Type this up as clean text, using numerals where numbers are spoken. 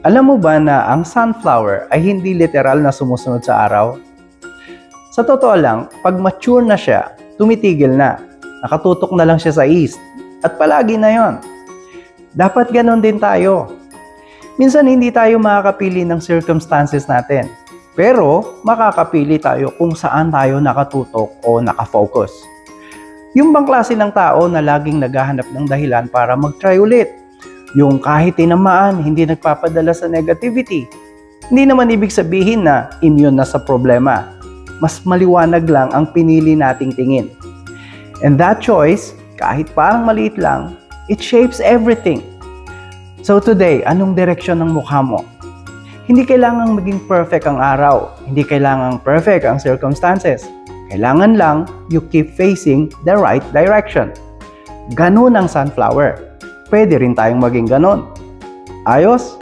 Alam mo ba na ang sunflower ay hindi literal na sumusunod sa araw? Sa totoo lang, pag mature na siya, tumitigil na. Nakatutok na lang siya sa east. At palagi na yon. Dapat ganon din tayo. Minsan hindi tayo makakapili ng circumstances natin. Pero makakapili tayo kung saan tayo nakatutok o nakafocus. Yung bang klase ng tao na laging naghahanap ng dahilan para mag-try ulit? Yung kahit tinamaan, hindi nagpapadala sa negativity. Hindi naman ibig sabihin na immune na sa problema. Mas maliwanag lang ang pinili nating tingin. And that choice, kahit parang maliit lang, it shapes everything. So today, anong direksyon ng mukha mo? Hindi kailangang maging perfect ang araw. Hindi kailangang perfect ang circumstances. Kailangan lang you keep facing the right direction. Ganun ang sunflower. Pwede rin tayong maging ganon. Ayos?